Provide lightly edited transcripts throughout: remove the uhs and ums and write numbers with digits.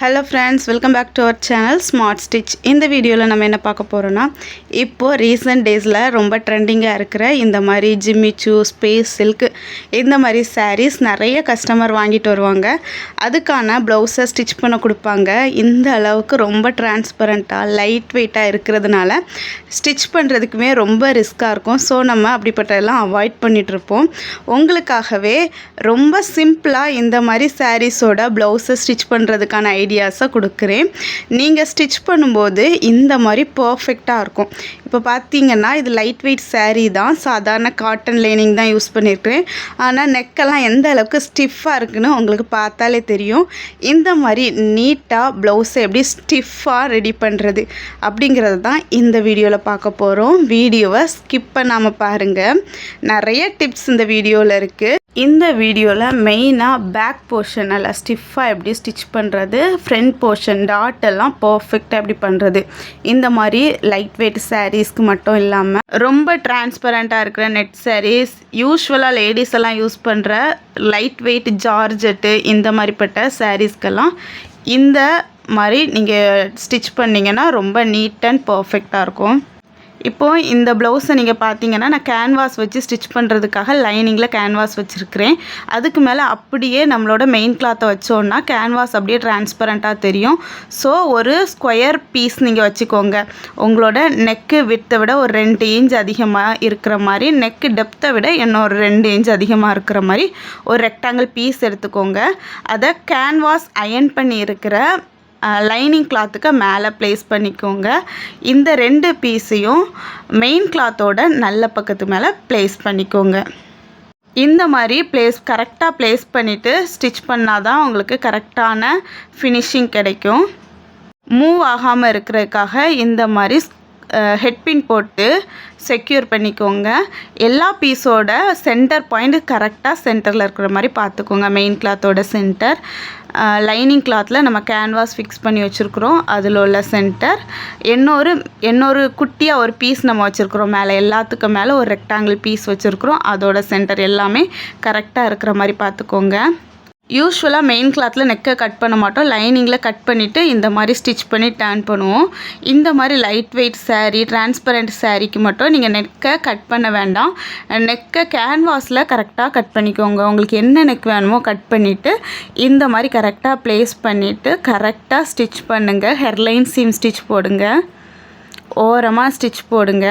Hello friends, welcome back to our channel smart stitch. இந்த வீடியோவில் நம்ம என்ன பார்க்க போகிறோன்னா, இப்போது ரீசெண்ட் டேஸில் ரொம்ப ட்ரெண்டிங்காக இருக்கிற இந்த மாதிரி ஜிம்மிச்சூ, ஸ்பேஸ் சில்க் இந்த மாதிரி சாரீஸ் நிறைய கஸ்டமர் வாங்கிட்டு வருவாங்க. அதுக்கான ப்ளவுஸை ஸ்டிச் பண்ண கொடுப்பாங்க. இந்த அளவுக்கு ரொம்ப டிரான்ஸ்பரண்ட்டாக லைட் வெயிட்டாக இருக்கிறதுனால ஸ்டிச் பண்ணுறதுக்குமே ரொம்ப ரிஸ்க்காக இருக்கும். ஸோ நம்ம அப்படிப்பட்டதெல்லாம் அவாய்ட் பண்ணிகிட்ருப்போம். உங்களுக்காகவே ரொம்ப சிம்பிளாக இந்த மாதிரி சாரீஸோட ப்ளவுஸை ஸ்டிச் பண்ணுறதுக்கான ஐடியாஸை கொடுக்குறேன். நீங்கள் ஸ்டிச் பண்ணும்போது இந்த மாதிரி பர்ஃபெக்டாக இருக்கும். இப்போ பார்த்தீங்கன்னா இது லைட் வெயிட் சாரீ தான், சாதாரண காட்டன் லைனிங் தான் யூஸ் பண்ணியிருக்கிறேன். ஆனால் நெக்கெல்லாம் எந்த அளவுக்கு ஸ்டிஃபாக இருக்குன்னு உங்களுக்கு பார்த்தாலே தெரியும். இந்த மாதிரி நீட்டாக ப்ளவுஸை எப்படி ஸ்டிஃபாக ரெடி பண்ணுறது அப்படிங்கிறது தான் இந்த வீடியோவில் பார்க்க போகிறோம். வீடியோவை ஸ்கிப் பண்ணாமல் பாருங்கள். நிறைய டிப்ஸ் இந்த வீடியோவில் இருக்குது. இந்த வீடியோவில் மெயினாக பேக் போர்ஷன் நல்லா ஸ்டிஃபாக எப்படி ஸ்டிச் பண்ணுறது, ஃப்ரண்ட் போர்ஷன் டாட் எல்லாம் பர்ஃபெக்டாக எப்படி பண்ணுறது, இந்த மாதிரி லைட் வெயிட் சாரீஸ்க்கு மட்டும் இல்லாமல் ரொம்ப டிரான்ஸ்பரண்ட்டாக இருக்கிற நெட் சாரீஸ், யூஸ்வலாக லேடிஸ் எல்லாம் யூஸ் பண்ணுற லைட் வெயிட் ஜார்ஜெட்டு, இந்த மாதிரிப்பட்ட சாரீஸ்க்கெல்லாம் இந்த மாதிரி நீங்கள் ஸ்டிச் பண்ணிங்கன்னா ரொம்ப நீட் அண்ட் பர்ஃபெக்டாக இருக்கும். இப்போது இந்த ப்ளவுஸை நீங்கள் பார்த்தீங்கன்னா நான் கேன்வாஸ் வச்சு ஸ்டிச் பண்ணுறதுக்காக லைனிங்கில் கேன்வாஸ் வச்சுருக்கிறேன். அதுக்கு மேலே அப்படியே நம்மளோட மெயின் கிளாத்தை வச்சோன்னா கேன்வாஸ் அப்படியே டிரான்ஸ்பரண்ட்டாக தெரியும். ஸோ ஒரு ஸ்கொயர் பீஸ் நீங்கள் வச்சுக்கோங்க. உங்களோட நெக்கு வித்தை விட ஒரு 2 இன்ச் அதிகமாக இருக்கிற மாதிரி, நெக்கு டெப்த்தை விட இன்னும் ஒரு 2 இன்ச் அதிகமாக இருக்கிற மாதிரி ஒரு ரெக்டாங்கிள் பீஸ் எடுத்துக்கோங்க. அதை கேன்வாஸ் அயர்ன் பண்ணி இருக்கிற லைனிங் கிளாத்துக்கு மேலே ப்ளேஸ் பண்ணிக்கோங்க. இந்த 2 பீஸையும் மெயின் கிளாத்தோட நல்ல பக்கத்து மேலே ப்ளேஸ் பண்ணிக்கோங்க. இந்த மாதிரி கரெக்டாக ப்ளேஸ் பண்ணிவிட்டு ஸ்டிச் பண்ணால் தான் உங்களுக்கு கரெக்டான ஃபினிஷிங் கிடைக்கும். மூவ் ஆகாமல் இருக்கிறதுக்காக இந்த மாதிரி ஹெட்பின் போட்டு செக்யூர் பண்ணிக்கோங்க. எல்லா பீஸோட சென்டர் பாயிண்ட் கரெக்டாக சென்டரில் இருக்கிற மாதிரி பார்த்துக்கோங்க. மெயின் கிளாத்தோட சென்டர், லைனிங் கிளாத்தில் நம்ம கேன்வாஸ் ஃபிக்ஸ் பண்ணி வச்சுருக்குறோம், அதில் உள்ள சென்டர், இன்னொரு குட்டியாக ஒரு பீஸ் நம்ம வச்சுருக்குறோம் மேலே, எல்லாத்துக்கும் மேலே ஒரு ரெக்டாங்கிள் பீஸ் வச்சுருக்குறோம், அதோட சென்டர் எல்லாமே கரெக்டாக இருக்கிற மாதிரி பார்த்துக்கோங்க. யூஸ்வலாக மெயின் கிளாத்தில் நெக்கை கட் பண்ண மாட்டோம், லைனிங்கில் கட் பண்ணிவிட்டு இந்த மாதிரி ஸ்டிச் பண்ணி டர்ன் பண்ணுவோம். இந்த மாதிரி லைட் வெயிட் சாரீ, டிரான்ஸ்பரண்ட் சாரீக்கு மட்டும் நீங்கள் நெக்கை கட் பண்ண வேண்டாம். நெக்கை கேன்வாஸில் கரெக்டாக கட் பண்ணிக்கோங்க. உங்களுக்கு என்ன நெக் வேணுமோ கட் பண்ணிவிட்டு இந்த மாதிரி கரெக்டாக ப்ளேஸ் பண்ணிவிட்டு கரெக்டாக ஸ்டிச் பண்ணுங்கள். ஹெர்லைன் சீம் ஸ்டிச் போடுங்க, ஓரமாக ஸ்டிச் போடுங்க.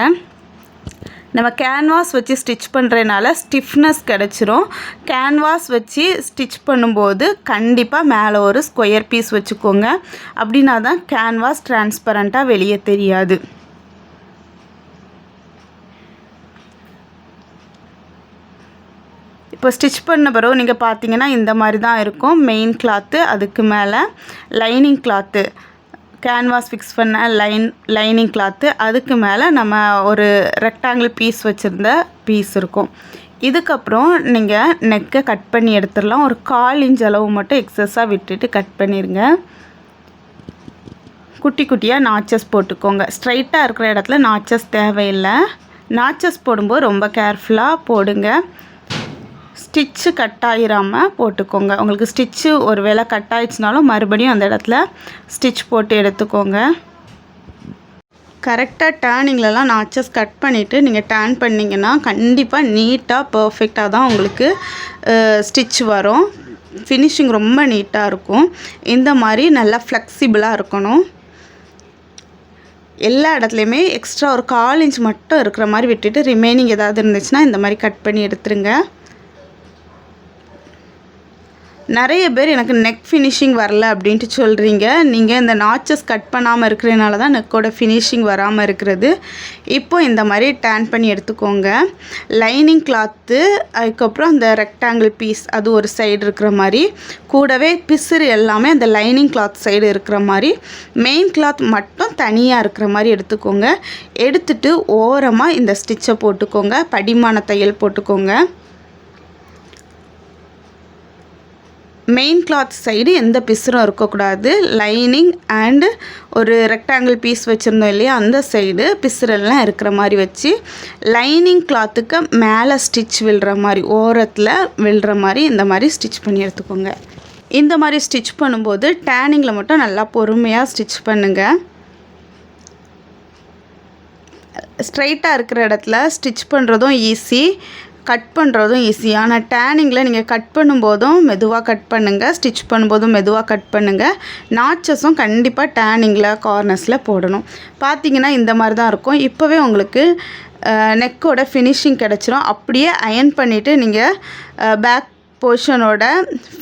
நம்ம கேன்வாஸ் வச்சு ஸ்டிச் பண்ணுறதுனால ஸ்டிஃப்னஸ் கிடச்சிரும். கேன்வாஸ் வச்சு ஸ்டிச் பண்ணும்போது கண்டிப்பாக மேலே ஒரு ஸ்கொயர் பீஸ் வச்சுக்கோங்க. அப்படின்னா தான் கேன்வாஸ் டிரான்ஸ்பரண்ட்டாக வெளியே தெரியாது. இப்போ ஸ்டிச் பண்ண பிறகு நீங்கள் பார்த்தீங்கன்னா இந்த மாதிரி தான் இருக்கும். மெயின் கிளாத்து, அதுக்கு மேலே லைனிங் கிளாத்து, கேன்வாஸ் ஃபிக்ஸ் பண்ண லைனிங் கிளாத்து, அதுக்கு மேலே நம்ம ஒரு ரெக்டாங்கிள் பீஸ் வச்சுருந்த பீஸ் இருக்கும். இதுக்கப்புறம் நீங்கள் நெக்கை கட் பண்ணி எடுத்துடலாம். ஒரு 1/4 இன்ச் அளவு மட்டும் எக்ஸஸாக விட்டுட்டு கட் பண்ணிடுங்க. குட்டி குட்டியாக நாச்சஸ் போட்டுக்கோங்க. ஸ்ட்ரைட்டாக இருக்கிற இடத்துல நாச்சஸ் தேவையில்லை. நாச்சஸ் போடும்போது ரொம்ப கேர்ஃபுல்லாக போடுங்க. ஸ்டிச்சு கட் ஆகிராமல் போட்டுக்கோங்க. உங்களுக்கு ஸ்டிச்சு ஒரு வேளை கட் ஆகிடுச்சுனாலும் மறுபடியும் அந்த இடத்துல ஸ்டிச் போட்டு எடுத்துக்கோங்க. கரெக்டாக டேர்னிங்லலாம் நாச்சஸ் கட் பண்ணிவிட்டு நீங்கள் டேர்ன் பண்ணிங்கன்னா கண்டிப்பாக நீட்டாக பர்ஃபெக்டாக தான் உங்களுக்கு ஸ்டிச் வரும். ஃபினிஷிங் ரொம்ப நீட்டாக இருக்கும். இந்த மாதிரி நல்லா ஃப்ளெக்சிபிளாக இருக்கணும். எல்லா இடத்துலையுமே எக்ஸ்ட்ரா ஒரு 1/4 இன்ச் மட்டும் இருக்கிற மாதிரி விட்டுட்டு ரிமைனிங் ஏதாவது இருந்துச்சுன்னா இந்த மாதிரி கட் பண்ணி எடுத்துருங்க. நிறைய பேர் எனக்கு நெக் ஃபினிஷிங் வரல அப்படின்ட்டு சொல்கிறீங்க. நீங்கள் இந்த நாச்சஸ் கட் பண்ணாமல் இருக்கிறதுனால தான் நெக்கோட ஃபினிஷிங் வராமல் இருக்கிறது. இப்போ இந்த மாதிரி டேர்ன் பண்ணி எடுத்துக்கோங்க. லைனிங் கிளாத்து, அதுக்கப்புறம் அந்த ரெக்டாங்கிள் பீஸ் அது ஒரு சைடு இருக்கிற மாதிரி, கூடவே பிசுறு எல்லாமே அந்த லைனிங் கிளாத் சைடு இருக்கிற மாதிரி, மெயின் கிளாத் மட்டும் தனியாக இருக்கிற மாதிரி எடுத்துக்கோங்க. எடுத்துட்டு ஓரமாக இந்த ஸ்டிச்சை போட்டுக்கோங்க. படிமான தையல் போட்டுக்கோங்க. மெயின் கிளாத் சைடு எந்த பிசுரும் இருக்கக்கூடாது. லைனிங் அண்டு ஒரு ரெக்டாங்கிள் பீஸ் வச்சுருந்தோம் இல்லையா, அந்த சைடு பிசுரெல்லாம் இருக்கிற மாதிரி வச்சு லைனிங் கிளாத்துக்கு மேலே ஸ்டிச் விழுற மாதிரி, ஓரத்தில் விழுற மாதிரி இந்த மாதிரி ஸ்டிச் பண்ணி எடுத்துக்கோங்க. இந்த மாதிரி ஸ்டிச் பண்ணும்போது டேனிங்கில் மட்டும் நல்லா பொறுமையாக ஸ்டிச் பண்ணுங்கள். ஸ்ட்ரைட்டாக இருக்கிற இடத்துல ஸ்டிச் பண்ணுறதும் ஈஸி, கட் பண்ணுறதும் ஈஸி. ஆனால் டேனிங்கில் நீங்கள் கட் பண்ணும்போதும் மெதுவாக கட் பண்ணுங்கள், ஸ்டிச் பண்ணும்போதும் மெதுவாக கட் பண்ணுங்கள். நாச்சஸும் கண்டிப்பாக டேனிங்கில் கார்னர்ஸில் போடணும். பார்த்தீங்கன்னா இந்த மாதிரி தான் இருக்கும். இப்போவே உங்களுக்கு நெக்கோட ஃபினிஷிங் கிடச்சிரும். அப்படியே அயன் பண்ணிவிட்டு நீங்கள் பேக் போர்ஷனோட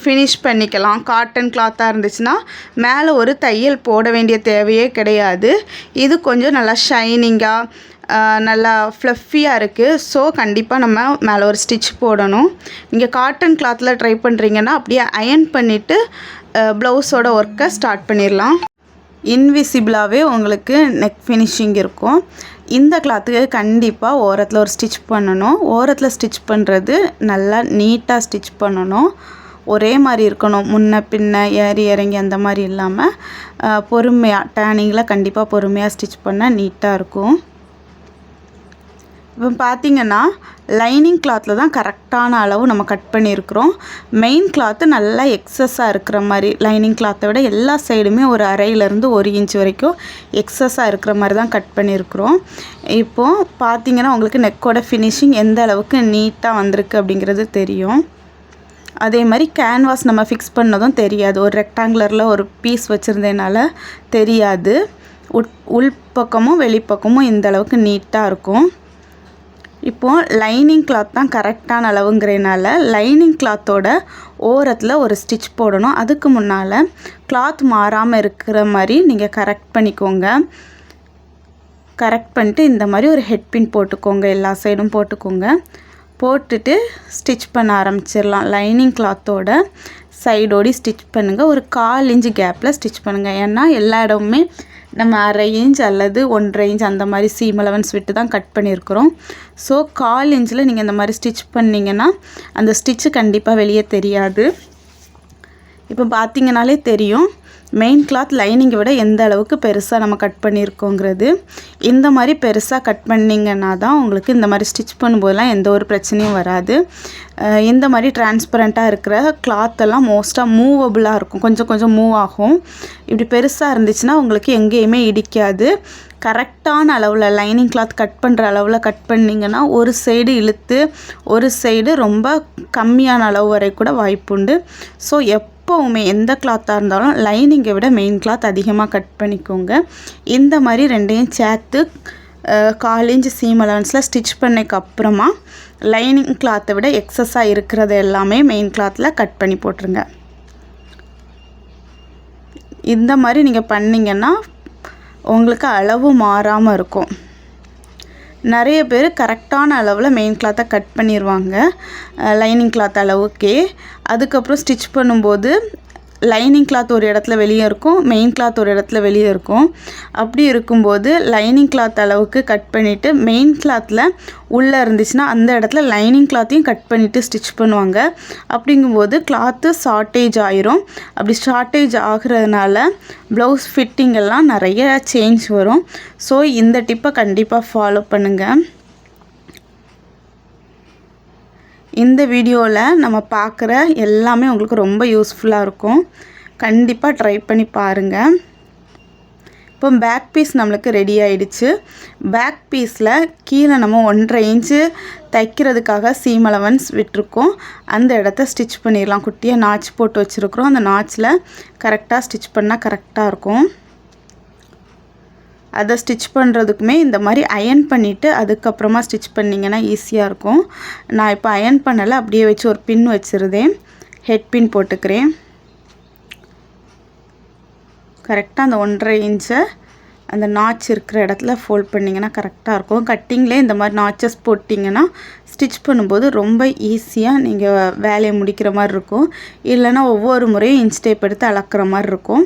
ஃபினிஷ் பண்ணிக்கலாம். காட்டன் கிளாத்தாக இருந்துச்சுன்னா மேலே ஒரு தையல் போட வேண்டிய தேவையே கிடையாது. இது கொஞ்சம் நல்லா ஷைனிங்காக நல்லா ஃப்ளஃபியாக இருக்குது. ஸோ கண்டிப்பாக நம்ம மேலே ஒரு ஸ்டிச் போடணும். நீங்கள் காட்டன் கிளாத்தில் ட்ரை பண்ணுறீங்கன்னா அப்படியே அயன் பண்ணிவிட்டு ப்ளவுஸோட ஒர்க்கை ஸ்டார்ட் பண்ணிடலாம். இன்விசிபிளாகவே உங்களுக்கு நெக் ஃபினிஷிங் இருக்கும். இந்த கிளாத்துக்கு கண்டிப்பாக ஓரத்தில் ஒரு ஸ்டிச் பண்ணணும். ஓரத்தில் ஸ்டிச் பண்ணுறது நல்லா நீட்டாக ஸ்டிச் பண்ணணும். ஒரே மாதிரி இருக்கணும், முன்ன பின்ன ஏறி இறங்கி அந்த மாதிரி இல்லாமல் பொறுமையாக டேனிங்கில் கண்டிப்பாக பொறுமையாக ஸ்டிச் பண்ணால் நீட்டாக இருக்கும். இப்போ பார்த்தீங்கன்னா லைனிங் கிளாத்தில் தான் கரெக்டான அளவு நம்ம கட் பண்ணியிருக்கிறோம். மெயின் கிளாத்து நல்லா எக்ஸஸாக இருக்கிற மாதிரி, லைனிங் கிளாத்தை விட எல்லா சைடுமே ஒரு அரையிலேருந்து 1 இன்ச் வரைக்கும் எக்ஸஸாக இருக்கிற மாதிரி தான் கட் பண்ணியிருக்கிறோம். இப்போது பார்த்தீங்கன்னா உங்களுக்கு நெக்கோட ஃபினிஷிங் எந்த அளவுக்கு நீட்டாக வந்திருக்கு அப்படிங்கிறது தெரியும். அதே மாதிரி கேன்வாஸ் நம்ம ஃபிக்ஸ் பண்ணதும் தெரியாது. ஒரு ரெக்டாங்குலரில் ஒரு பீஸ் வச்சுருந்ததுனால தெரியாது. உள்பக்கமும் வெளிப்பக்கமும் இந்த அளவுக்கு நீட்டாக இருக்கும். இப்போது லைனிங் கிளாத் தான் கரெக்டான அளவுங்கிறனால லைனிங் கிளாத்தோட ஓரத்தில் ஒரு ஸ்டிச் போடணும். அதுக்கு முன்னால் கிளாத் மாறாமல் இருக்கிற மாதிரி நீங்கள் கரெக்ட் பண்ணிக்கோங்க. கரெக்ட் பண்ணிட்டு இந்த மாதிரி ஒரு ஹெட் பின் போட்டுக்கோங்க, எல்லா சைடும் போட்டுக்கோங்க. போட்டுட்டு ஸ்டிச் பண்ண ஆரம்பிச்சிடலாம். லைனிங் கிளாத்தோட சைடோடி ஸ்டிச் பண்ணுங்கள். ஒரு 1/4 இன்ச் கேப்பில் ஸ்டிச் பண்ணுங்கள். ஏன்னா எல்லா இடமுமே நம்ம 1/2 இன்ச் அல்லது 1.5 இன்ச் அந்த மாதிரி சீம் அலவன்ஸ் விட்டு தான் கட் பண்ணியிருக்கிறோம். ஸோ 1/4 இன்ச்சில் நீங்கள் இந்த மாதிரி ஸ்டிச் பண்ணிங்கன்னா அந்த ஸ்டிச்சு கண்டிப்பாக வெளியே தெரியாது. இப்போ பார்த்தீங்கனாலே தெரியும் மெயின் கிளாத் லைனிங்கை விட எந்த அளவுக்கு பெருசாக நம்ம கட் பண்ணியிருக்கோங்கிறது. இந்த மாதிரி பெருசாக கட் பண்ணிங்கன்னா தான் உங்களுக்கு இந்த மாதிரி ஸ்டிச் பண்ணும்போதெல்லாம் எந்த ஒரு பிரச்சனையும் வராது. இந்த மாதிரி டிரான்ஸ்பரண்ட்டாக இருக்கிற கிளாத்தெல்லாம் மோஸ்ட்டாக மூவபுளாக இருக்கும், கொஞ்சம் கொஞ்சம் மூவ் ஆகும். இப்படி பெருசாக இருந்துச்சுன்னா உங்களுக்கு எங்கேயுமே இடிக்காது. கரெக்டான அளவில் லைனிங் கிளாத் கட் பண்ணுற அளவில் கட் பண்ணிங்கன்னா ஒரு சைடு இழுத்து ஒரு சைடு ரொம்ப கம்மியான அளவு வரை கூட வாய்ப்புண்டு. ஸோ எப்போவுமே எந்த கிளாத்தாக இருந்தாலும் லைனிங்கை விட மெயின் கிளாத் அதிகமாக கட் பண்ணிக்கோங்க. இந்த மாதிரி ரெண்டையும் சேர்த்து 1/4 இன்ச் சீம் அலவன்ஸில் ஸ்டிச் பண்ணதுக்கப்புறமா லைனிங் கிளாத்தை விட எக்ஸஸாக இருக்கிறது எல்லாமே மெயின் கிளாத்தில் கட் பண்ணி போட்டுருங்க. இந்த மாதிரி நீங்கள் பண்ணிங்கன்னா உங்களுக்கு அளவு மாறாமல் இருக்கும். நிறைய பேர் கரெக்டான அளவில் மெயின் கிளாத்தை கட் பண்ணிடுவாங்க லைனிங் கிளாத் அளவுக்கே. அதுக்கப்புறம் ஸ்டிச் பண்ணும்போது லைனிங் கிளாத் ஒரு இடத்துல வெளியே இருக்கும், மெயின் கிளாத் ஒரு இடத்துல வெளியே இருக்கும். அப்படி இருக்கும்போது லைனிங் கிளாத் அளவுக்கு கட் பண்ணிவிட்டு மெயின் கிளாத்தில் உள்ளே இருந்துச்சுன்னா அந்த இடத்துல லைனிங் கிளாத்தையும் கட் பண்ணிவிட்டு ஸ்டிச் பண்ணுவாங்க. அப்படிங்கும்போது கிளாத்து ஷார்ட்டேஜ் ஆயிரும். அப்படி ஷார்ட்டேஜ் ஆகிறதுனால ப்ளவுஸ் ஃபிட்டிங் எல்லாம் நிறைய சேஞ்ச் வரும். ஸோ இந்த டிப்பை கண்டிப்பாக ஃபாலோ பண்ணுங்கள். இந்த வீடியோவில் நம்ம பார்க்குற எல்லாமே உங்களுக்கு ரொம்ப யூஸ்ஃபுல்லாக இருக்கும். கண்டிப்பாக ட்ரை பண்ணி பாருங்கள். இப்போ பேக் பீஸ் நம்மளுக்கு ரெடி ஆகிடுச்சு. பேக் பீஸில் கீழே நம்ம 1.5 இன்ச்சு தைக்கிறதுக்காக சீம் அலவன்ஸ் விட்டுருக்கோம். அந்த இடத்த ஸ்டிச் பண்ணிடலாம். குட்டியாக நாச் போட்டு வச்சுருக்குறோம். அந்த நாச்சில் கரெக்டாக ஸ்டிச் பண்ணால் கரெக்டாக இருக்கும். அதை ஸ்டிச் பண்ணுறதுக்குமே இந்த மாதிரி அயன் பண்ணிவிட்டு அதுக்கப்புறமா ஸ்டிச் பண்ணிங்கன்னா ஈஸியாக இருக்கும். நான் இப்போ அயன் பண்ணலை, அப்படியே வச்சு ஒரு பின் வச்சுருந்தேன். ஹெட் பின் போட்டுக்கிறேன். கரெக்டாக அந்த 1.5 இன்ச்சை அந்த நாச் இருக்கிற இடத்துல ஃபோல்ட் பண்ணிங்கன்னா கரெக்டாக இருக்கும். கட்டிங்லேயே இந்த மாதிரி நாச்சஸ் போட்டிங்கன்னா ஸ்டிச் பண்ணும்போது ரொம்ப ஈஸியாக நீங்கள் வேலையை முடிக்கிற மாதிரி இருக்கும். இல்லைனா ஒவ்வொரு முறையும் இன்ச் டேப் எடுத்து அளக்குற மாதிரி இருக்கும்.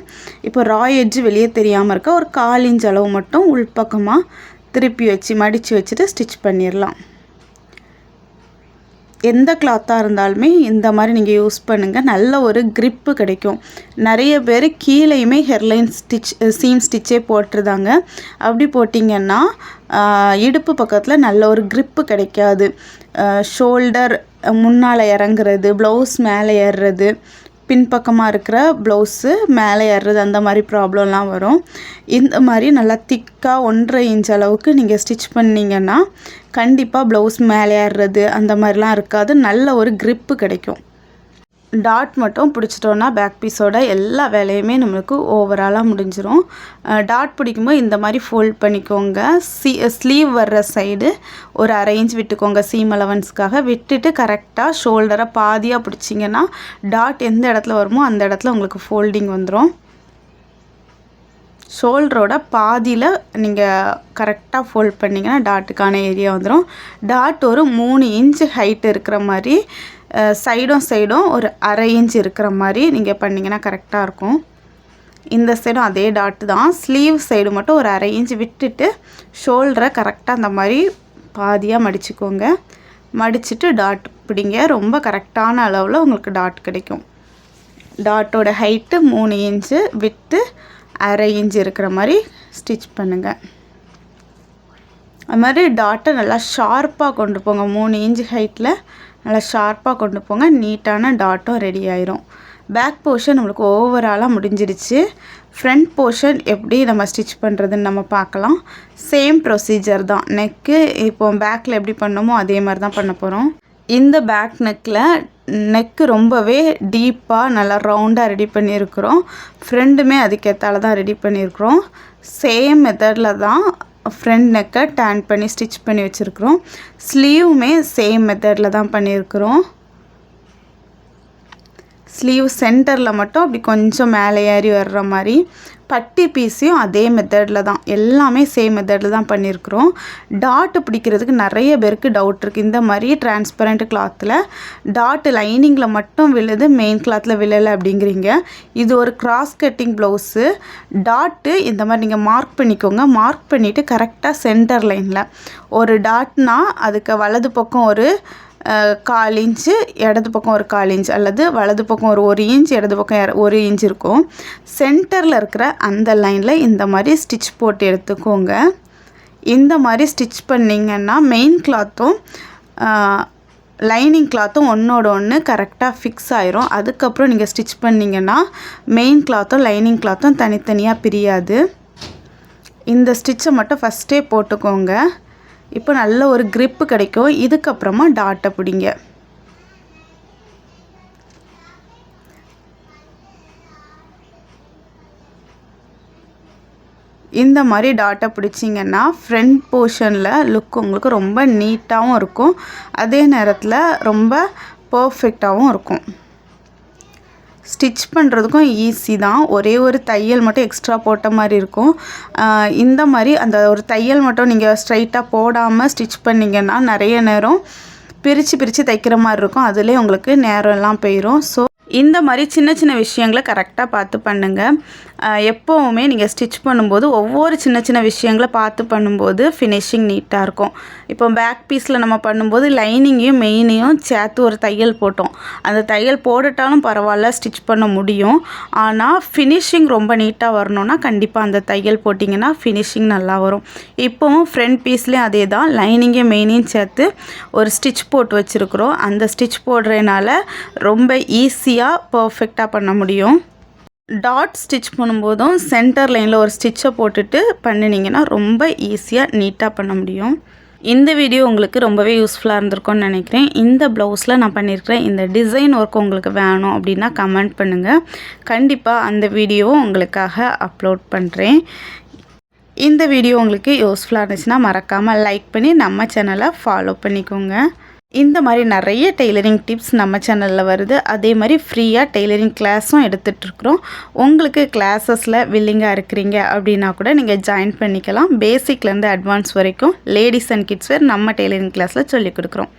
இப்போ ரா எட்ஜ் வெளியே தெரியாமல் இருக்க ஒரு 1/4 இன்ச் அளவு மட்டும் உள்பக்கமாக திருப்பி வச்சு மடித்து வச்சுட்டு ஸ்டிச் பண்ணிடலாம். எந்த கிளாத்தாக இருந்தாலுமே இந்த மாதிரி நீங்கள் யூஸ் பண்ணுங்கள். நல்ல ஒரு grip கிடைக்கும். நிறைய பேர் கீழேயுமே ஹெர்லைன் ஸ்டிச் சீம் ஸ்டிச்சே போட்டுருந்தாங்க. அப்படி போட்டிங்கன்னா இடுப்பு பக்கத்தில் நல்ல ஒரு grip கிடைக்காது. ஷோல்டர் முன்னால் இறங்குறது, ப்ளவுஸ் மேலே ஏறுறது, பின்பக்கமாக இருக்கிற ப்ளவுஸு மேலே ஏறுறது அந்த மாதிரி ப்ராப்ளம்லாம் வரும். இந்த மாதிரி நல்லா திக்காக 1.5 இன்ச் அளவுக்கு நீங்கள் ஸ்டிச் பண்ணிங்கன்னா கண்டிப்பாக ப்ளவுஸ் மேலே ஏறுறது அந்த மாதிரிலாம் இருக்காது. நல்ல ஒரு க்ரிப்பு கிடைக்கும். டாட் மட்டும் பிடிச்சிட்டோன்னா பேக் பீஸோட எல்லா வேலையுமே நம்மளுக்கு ஓவராலாக முடிஞ்சிடும். டாட் பிடிக்கும்போது இந்த மாதிரி ஃபோல்ட் பண்ணிக்கோங்க. ஸ்லீவ் வர்ற சைடு ஒரு 1/2 இன்ச் விட்டுக்கோங்க சீம் அலவன்ஸ்க்காக. விட்டுட்டு கரெக்டாக ஷோல்டரை பாதியாக பிடிச்சிங்கன்னா டாட் எந்த இடத்துல வருமோ அந்த இடத்துல உங்களுக்கு ஃபோல்டிங் வந்துடும். ஷோல்டரோட பாதியில் நீங்கள் கரெக்டாக ஃபோல்ட் பண்ணிங்கன்னா டாட்டுக்கான ஏரியா வந்துடும். டாட் ஒரு 3 இன்ச் ஹைட் இருக்கிற மாதிரி சைடும் ஒரு 1/2 இன்ச் இருக்கிற மாதிரி நீங்கள் பண்ணிங்கன்னா கரெக்டாக இருக்கும். இந்த சைடும் அதே டாட்டு தான். ஸ்லீவ் சைடு மட்டும் ஒரு 1/2 இன்ச் விட்டுட்டு ஷோல்டரை கரெக்டாக அந்த மாதிரி பாதியாக மடிச்சுக்கோங்க. மடிச்சுட்டு டாட் பிடிங்க. ரொம்ப கரெக்டான அளவில் உங்களுக்கு டாட் கிடைக்கும். டாட்டோட ஹைட்டு 3 இன்ச்சு விட்டு 1/2 இன்ச் இருக்கிற மாதிரி ஸ்டிச் பண்ணுங்கள். அது மாதிரி டாட்டை நல்லா ஷார்ப்பாக கொண்டு போங்க. 3 இன்ச் ஹைட்டில் நல்லா ஷார்ப்பாக கொண்டு போங்க. நீட்டான டாட்டும் ரெடி ஆயிரும். பேக் போர்ஷன் நம்மளுக்கு ஓவராலாக முடிஞ்சிருச்சு. ஃப்ரண்ட் போர்ஷன் எப்படி நம்ம ஸ்டிச் பண்ணுறதுன்னு நம்ம பார்க்கலாம். சேம் ப்ரொசீஜர் தான். நெக்கு இப்போ பேக்கில் எப்படி பண்ணோமோ அதே மாதிரி தான் பண்ண போகிறோம். இந்த பேக் நெக்கு ரொம்பவே டீப்பாக நல்லா ரவுண்டாக ரெடி பண்ணியிருக்கிறோம். ஃப்ரண்ட்டுமே அதுக்கேற்றால தான் ரெடி பண்ணியிருக்கிறோம். சேம் மெத்தடில் தான் ஃப்ரண்ட் நெக்கை டேன் பண்ணி ஸ்டிச் பண்ணி வச்சுருக்குறோம். ஸ்லீவுமே சேம் மெத்தடில் தான் பண்ணியிருக்கிறோம். ஸ்லீவ் சென்டரில் மட்டும் அப்படி கொஞ்சம் மேலே ஏறி வர்ற மாதிரி. பட்டி பீஸையும் அதே மெத்தடில் தான், எல்லாமே சேம் மெத்தடில் தான் பண்ணியிருக்கிறோம். டாட்டு பிடிக்கிறதுக்கு நிறைய பேருக்கு டவுட் இருக்குது. இந்த மாதிரி டிரான்ஸ்பரண்ட் கிளாத்தில் டாட்டு லைனிங்கில் மட்டும் விழுது, மெயின் கிளாத்தில் விழலை அப்படிங்கிறீங்க. இது ஒரு கிராஸ் கட்டிங் ப்ளவுஸு. டாட்டு இந்த மாதிரி நீங்கள் மார்க் பண்ணிக்கோங்க. மார்க் பண்ணிவிட்டு கரெக்டாக சென்டர் லைனில் ஒரு டாட்னா அதுக்கு வலது பக்கம் ஒரு 1/4 இன்ச்சு, இடது பக்கம் ஒரு 1/4 இன்ச், அல்லது வலது பக்கம் ஒரு 1 இன்ச், இடது பக்கம் 1 இன்ச் இருக்கும். சென்டரில் இருக்கிற அந்த லைனில் இந்த மாதிரி ஸ்டிச் போட்டு எடுத்துக்கோங்க. இந்த மாதிரி ஸ்டிச் பண்ணிங்கன்னா மெயின் கிளாத்தும் லைனிங் கிளாத்தும் ஒன்றோட ஒன்று கரெக்டாக ஃபிக்ஸ் ஆயிரும். அதுக்கப்புறம் நீங்கள் ஸ்டிச் பண்ணிங்கன்னா மெயின் கிளாத்தும் லைனிங் கிளாத்தும் தனித்தனியாக பிரியாது. இந்த ஸ்டிச்சை மட்டும் ஃபஸ்ட்டே போட்டுக்கோங்க. இப்போ நல்ல ஒரு க்ரிப்பு கிடைக்கும். இதுக்கப்புறமா டாட்டை பிடிங்க. இந்த மாதிரி டாட்டை பிடிச்சிங்கன்னா ஃப்ரண்ட் போர்ஷனில் லுக் உங்களுக்கு ரொம்ப நீட்டாகவும் இருக்கும். அதே நேரத்தில் ரொம்ப பர்ஃபெக்டாகவும் இருக்கும். ஸ்டிச் பண்ணுறதுக்கும் ஈஸி தான். ஒரே ஒரு தையல் மட்டும் எக்ஸ்ட்ரா போட்ட மாதிரி இருக்கும். இந்த மாதிரி அந்த ஒரு தையல் மட்டும் நீங்கள் ஸ்ட்ரைட்டாக போடாமல் ஸ்டிச் பண்ணிங்கன்னா நிறைய நேரம் பிரித்து தைக்கிற மாதிரி இருக்கும். அதிலே உங்களுக்கு நேரம் எல்லாம் போயிடும். ஸோ இந்த மாதிரி சின்ன சின்ன விஷயங்களை கரெக்டாக பார்த்து பண்ணுங்கள். எப்போவுமே நீங்கள் ஸ்டிச் பண்ணும்போது ஒவ்வொரு சின்ன சின்ன விஷயங்களை பார்த்து பண்ணும்போது ஃபினிஷிங் நீட்டாக இருக்கும். இப்போ பேக் பீஸில் நம்ம பண்ணும்போது லைனிங்கையும் மெயினையும் சேர்த்து ஒரு தையல் போட்டோம். அந்த தையல் போட்டுட்டாலும் பரவாயில்ல, ஸ்டிச் பண்ண முடியும். ஆனால் ஃபினிஷிங் ரொம்ப நீட்டாக வரணும்னா கண்டிப்பாக அந்த தையல் போட்டிங்கன்னா ஃபினிஷிங் நல்லா வரும். இப்போவும் ஃப்ரண்ட் பீஸ்லேயும் அதே தான், லைனிங்கையும் மெயினையும் சேர்த்து ஒரு ஸ்டிச் போட்டு வச்சுருக்குறோம். அந்த ஸ்டிச் போடுறதுனால ரொம்ப ஈஸியாக பர்ஃபெக்டாக பண்ண முடியும். டாட் ஸ்டிச் பண்ணும்போதும் சென்டர் லைனில் ஒரு ஸ்டிச்சை போட்டுட்டு பண்ணினீங்கன்னா ரொம்ப ஈஸியாக நீட்டாக பண்ண முடியும். இந்த வீடியோ உங்களுக்கு ரொம்பவே யூஸ்ஃபுல்லாக இருந்திருக்கும்னு நினைக்கிறேன். இந்த ப்ளவுஸில் நான் பண்ணியிருக்கிறேன் இந்த டிசைன் ஒர்க் உங்களுக்கு வேணும் அப்படின்னா கமெண்ட் பண்ணுங்கள். கண்டிப்பாக அந்த வீடியோவும் உங்களுக்காக அப்லோட் பண்ணுறேன். இந்த வீடியோ உங்களுக்கு யூஸ்ஃபுல்லாக இருந்துச்சுன்னா மறக்காமல் லைக் பண்ணி நம்ம சேனலை ஃபாலோ பண்ணிக்கோங்க. இந்த மாதிரி நிறைய டெய்லரிங் டிப்ஸ் நம்ம சேனலில் வருது. அதே மாதிரி ஃப்ரீயாக டெய்லரிங் கிளாஸும் எடுத்துகிட்ருக்குறோம். உங்களுக்கு கிளாஸஸில் வில்லிங்காக இருக்கிறீங்க அப்படின்னா கூட நீங்கள் ஜாயின் பண்ணிக்கலாம். பேசிக்லேருந்து அட்வான்ஸ் வரைக்கும் லேடிஸ் அண்ட் கிட்ஸ் வேர் நம்ம டெய்லரிங் கிளாஸில் சொல்லிக் கொடுக்குறோம்.